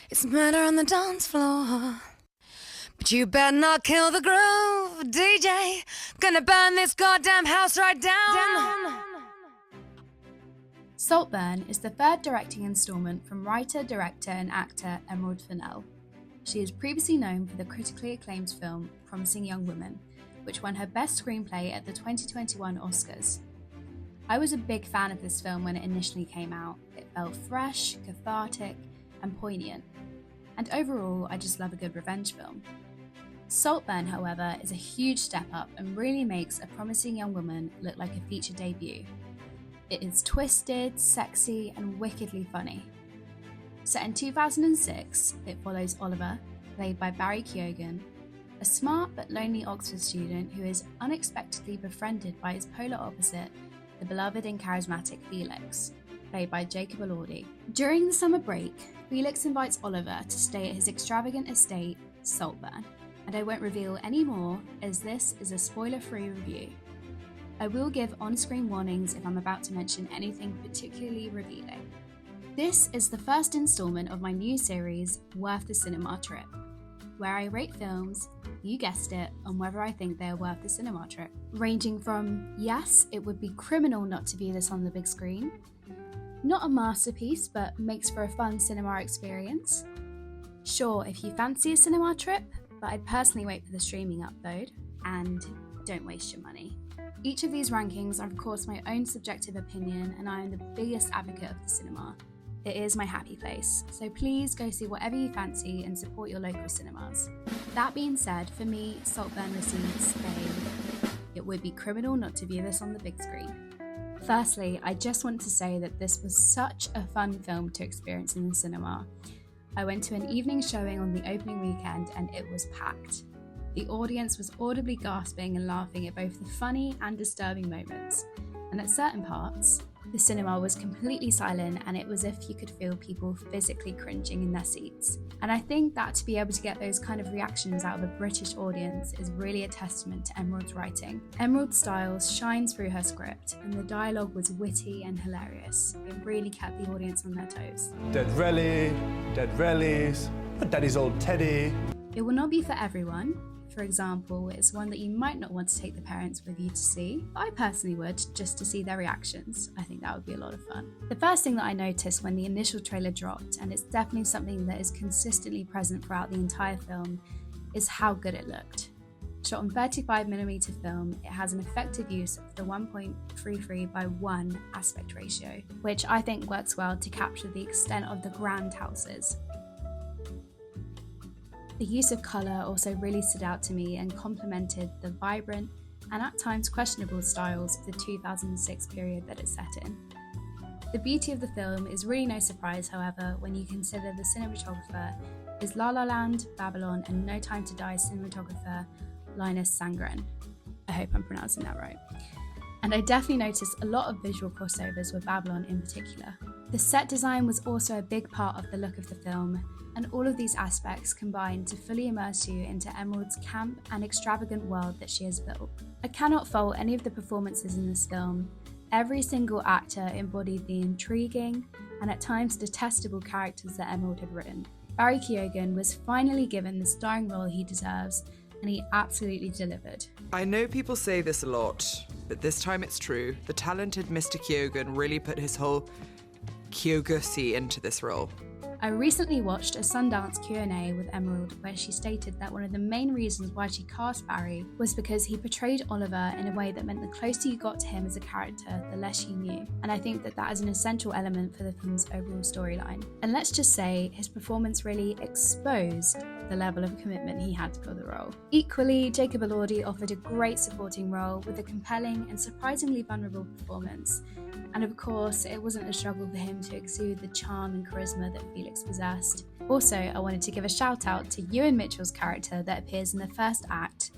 It's murder on the dance floor. But you better not kill the groove, DJ. Gonna burn this goddamn house right down. Saltburn is the third directing installment from writer, director and actor Emerald Fennell. She is previously known for the critically acclaimed film Promising Young Woman, which won her Best Screenplay at the 2021 Oscars. I was a big fan of this film when it initially came out. It felt fresh, cathartic and poignant. And overall, I just love a good revenge film. Saltburn, however, is a huge step up and really makes A Promising Young Woman look like a feature debut. It is twisted, sexy, and wickedly funny. Set in 2006, it follows Oliver, played by Barry Keoghan, a smart but lonely Oxford student who is unexpectedly befriended by his polar opposite, the beloved and charismatic Felix, played by Jacob Elordi. During the summer break, Felix invites Oliver to stay at his extravagant estate, Saltburn, and I won't reveal any more as this is a spoiler-free review. I will give on-screen warnings if I'm about to mention anything particularly revealing. This is the first installment of my new series, Worth the Cinema Trip, where I rate films, you guessed it, on whether I think they are worth the cinema trip. Ranging from, yes, it would be criminal not to view this on the big screen, not a masterpiece but makes for a fun cinema experience, sure if you fancy a cinema trip, but I'd personally wait for the streaming upload, and don't waste your money. Each of these rankings are of course my own subjective opinion and I am the biggest advocate of the cinema. It is my happy place, so please go see whatever you fancy and support your local cinemas. That being said, for me, Saltburn receives it would be criminal not to view this on the big screen. Firstly, I just want to say that this was such a fun film to experience in the cinema. I went to an evening showing on the opening weekend and it was packed. The audience was audibly gasping and laughing at both the funny and disturbing moments, and at certain parts, the cinema was completely silent and it was as if you could feel people physically cringing in their seats. And I think that to be able to get those kind of reactions out of a British audience is really a testament to Emerald's writing. Emerald's style shines through her script and the dialogue was witty and hilarious. It really kept the audience on their toes. Dead rallies, but daddy's old Teddy. It will not be for everyone. For example, it's one that you might not want to take the parents with you to see, but I personally would, just to see their reactions. I think that would be a lot of fun. The first thing that I noticed when the initial trailer dropped, and it's definitely something that is consistently present throughout the entire film, is how good it looked. Shot on 35mm film, it has an effective use of the 1.33:1 aspect ratio, which I think works well to capture the extent of the grand houses. The use of colour also really stood out to me and complemented the vibrant and at times questionable styles of the 2006 period that it's set in. The beauty of the film is really no surprise, however, when you consider the cinematographer is La La Land, Babylon and No Time to Die cinematographer Linus Sandgren. I hope I'm pronouncing that right. And I definitely noticed a lot of visual crossovers with Babylon in particular. The set design was also a big part of the look of the film, and all of these aspects combine to fully immerse you into Emerald's camp and extravagant world that she has built. I cannot fault any of the performances in this film. Every single actor embodied the intriguing and at times detestable characters that Emerald had written. Barry Keoghan was finally given the starring role he deserves, and he absolutely delivered. I know people say this a lot, but this time it's true. The talented Mr. Keoghan really put his whole Keoghussy into this role. I recently watched a Sundance Q&A with Emerald where she stated that one of the main reasons why she cast Barry was because he portrayed Oliver in a way that meant the closer you got to him as a character, the less you knew. And I think that that is an essential element for the film's overall storyline. And let's just say his performance really exposed the level of commitment he had for the role. Equally, Jacob Elordi offered a great supporting role with a compelling and surprisingly vulnerable performance. And of course, it wasn't a struggle for him to exude the charm and charisma that Felix possessed. Also, I wanted to give a shout out to Ewan Mitchell's character that appears in the first act.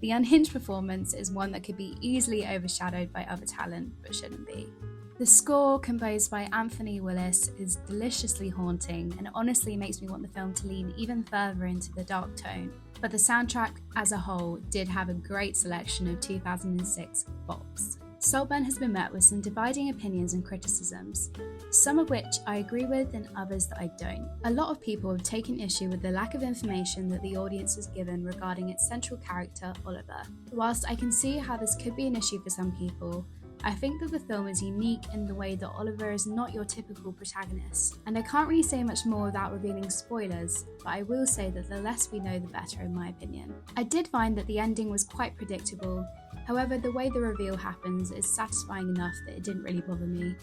The unhinged performance is one that could be easily overshadowed by other talent, but shouldn't be. The score, composed by Anthony Willis, is deliciously haunting and honestly makes me want the film to lean even further into the dark tone. But the soundtrack as a whole did have a great selection of 2006 bops. Saltburn has been met with some dividing opinions and criticisms, some of which I agree with and others that I don't. A lot of people have taken issue with the lack of information that the audience was given regarding its central character, Oliver. Whilst I can see how this could be an issue for some people, I think that the film is unique in the way that Oliver is not your typical protagonist. And I can't really say much more without revealing spoilers, but I will say that the less we know the better in my opinion. I did find that the ending was quite predictable, however the way the reveal happens is satisfying enough that it didn't really bother me.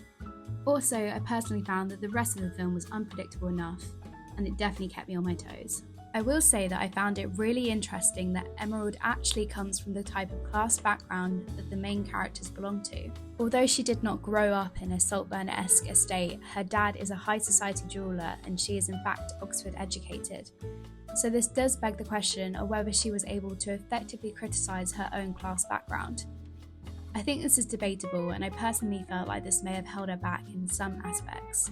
Also, I personally found that the rest of the film was unpredictable enough, and it definitely kept me on my toes. I will say that I found it really interesting that Emerald actually comes from the type of class background that the main characters belong to. Although she did not grow up in a Saltburn-esque estate, her dad is a high society jeweller and she is in fact Oxford educated. So this does beg the question of whether she was able to effectively criticise her own class background. I think this is debatable, and I personally felt like this may have held her back in some aspects.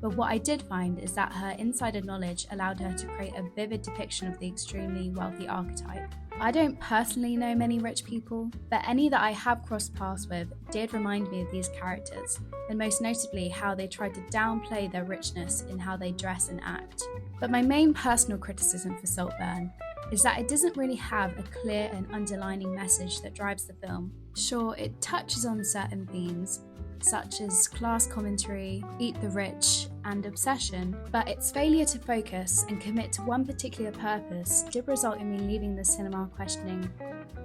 But what I did find is that her insider knowledge allowed her to create a vivid depiction of the extremely wealthy archetype. I don't personally know many rich people, but any that I have crossed paths with did remind me of these characters, and most notably how they tried to downplay their richness in how they dress and act. But my main personal criticism for Saltburn is that it doesn't really have a clear and underlining message that drives the film. Sure, it touches on certain themes, such as class commentary, eat the rich, and obsession, but its failure to focus and commit to one particular purpose did result in me leaving the cinema questioning,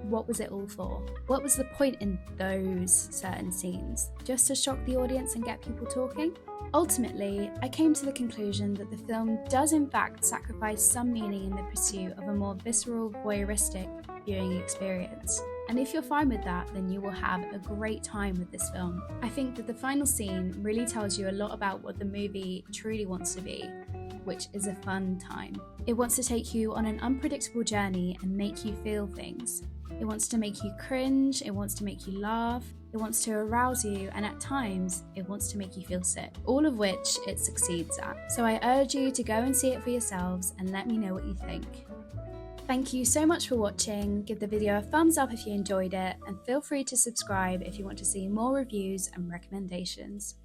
what was it all for? What was the point in those certain scenes? Just to shock the audience and get people talking? Ultimately, I came to the conclusion that the film does in fact sacrifice some meaning in the pursuit of a more visceral, voyeuristic viewing experience. And if you're fine with that, then you will have a great time with this film. I think that the final scene really tells you a lot about what the movie truly wants to be, which is a fun time. It wants to take you on an unpredictable journey and make you feel things. It wants to make you cringe, it wants to make you laugh, it wants to arouse you, and at times, it wants to make you feel sick, all of which it succeeds at. So I urge you to go and see it for yourselves and let me know what you think. Thank you so much for watching, give the video a thumbs up if you enjoyed it, and feel free to subscribe if you want to see more reviews and recommendations.